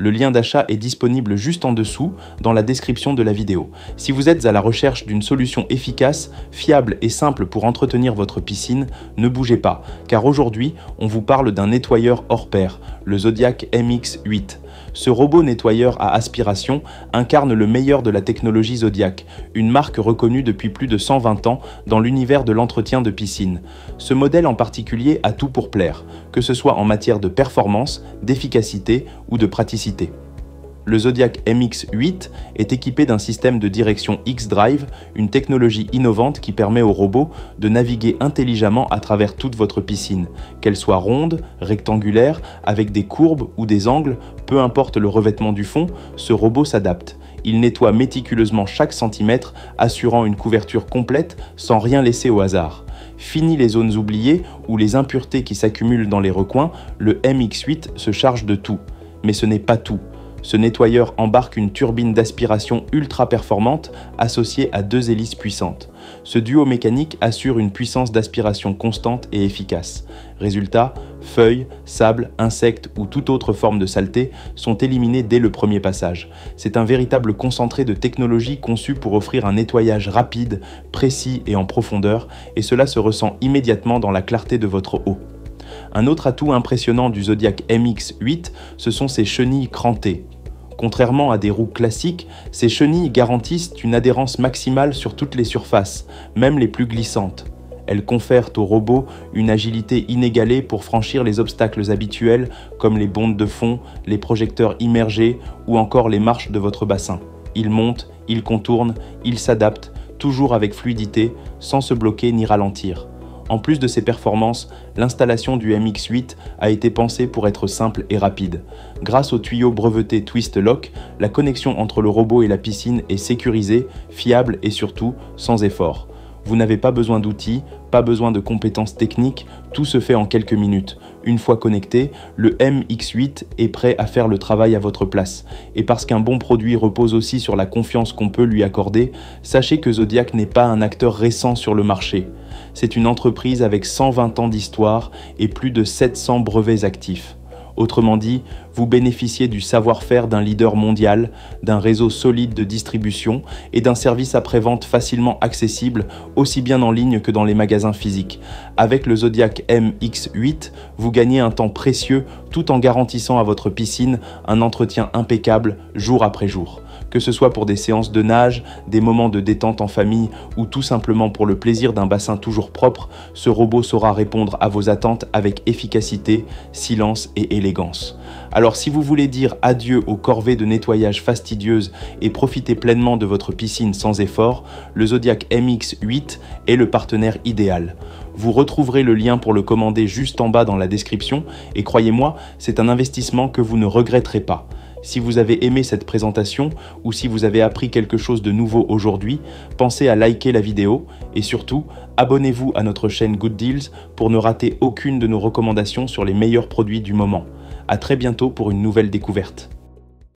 Le lien d'achat est disponible juste en dessous, dans la description de la vidéo. Si vous êtes à la recherche d'une solution efficace, fiable et simple pour entretenir votre piscine, ne bougez pas, car aujourd'hui, on vous parle d'un nettoyeur hors pair, le Zodiac MX8. Ce robot nettoyeur à aspiration incarne le meilleur de la technologie Zodiac, une marque reconnue depuis plus de 120 ans dans l'univers de l'entretien de piscine. Ce modèle en particulier a tout pour plaire, que ce soit en matière de performance, d'efficacité ou de praticité. Le Zodiac MX8 est équipé d'un système de direction X-Drive, une technologie innovante qui permet au robot de naviguer intelligemment à travers toute votre piscine. Qu'elle soit ronde, rectangulaire, avec des courbes ou des angles, peu importe le revêtement du fond, ce robot s'adapte. Il nettoie méticuleusement chaque centimètre, assurant une couverture complète sans rien laisser au hasard. Fini les zones oubliées ou les impuretés qui s'accumulent dans les recoins, le MX8 se charge de tout. Mais ce n'est pas tout. Ce nettoyeur embarque une turbine d'aspiration ultra performante associée à 2 hélices puissantes. Ce duo mécanique assure une puissance d'aspiration constante et efficace. Résultat, feuilles, sable, insectes ou toute autre forme de saleté sont éliminés dès le premier passage. C'est un véritable concentré de technologie conçu pour offrir un nettoyage rapide, précis et en profondeur, et cela se ressent immédiatement dans la clarté de votre eau. Un autre atout impressionnant du Zodiac MX8, ce sont ses chenilles crantées. Contrairement à des roues classiques, ces chenilles garantissent une adhérence maximale sur toutes les surfaces, même les plus glissantes. Elles confèrent au robot une agilité inégalée pour franchir les obstacles habituels comme les bondes de fond, les projecteurs immergés ou encore les marches de votre bassin. Il monte, il contourne, il s'adapte, toujours avec fluidité, sans se bloquer ni ralentir. En plus de ses performances, l'installation du MX8 a été pensée pour être simple et rapide. Grâce au tuyau breveté Twist Lock, la connexion entre le robot et la piscine est sécurisée, fiable et surtout sans effort. Vous n'avez pas besoin d'outils, pas besoin de compétences techniques, tout se fait en quelques minutes. Une fois connecté, le MX8 est prêt à faire le travail à votre place. Et parce qu'un bon produit repose aussi sur la confiance qu'on peut lui accorder, sachez que Zodiac n'est pas un acteur récent sur le marché. C'est une entreprise avec 120 ans d'histoire et plus de 700 brevets actifs. Autrement dit, vous bénéficiez du savoir-faire d'un leader mondial, d'un réseau solide de distribution et d'un service après-vente facilement accessible, aussi bien en ligne que dans les magasins physiques. Avec le Zodiac MX8, vous gagnez un temps précieux tout en garantissant à votre piscine un entretien impeccable jour après jour. Que ce soit pour des séances de nage, des moments de détente en famille ou tout simplement pour le plaisir d'un bassin toujours propre, ce robot saura répondre à vos attentes avec efficacité, silence et élégance. Alors si vous voulez dire adieu aux corvées de nettoyage fastidieuses et profiter pleinement de votre piscine sans effort, le Zodiac MX8 est le partenaire idéal. Vous retrouverez le lien pour le commander juste en bas dans la description et croyez-moi, c'est un investissement que vous ne regretterez pas. Si vous avez aimé cette présentation ou si vous avez appris quelque chose de nouveau aujourd'hui, pensez à liker la vidéo et surtout, abonnez-vous à notre chaîne Good Deals pour ne rater aucune de nos recommandations sur les meilleurs produits du moment. À très bientôt pour une nouvelle découverte.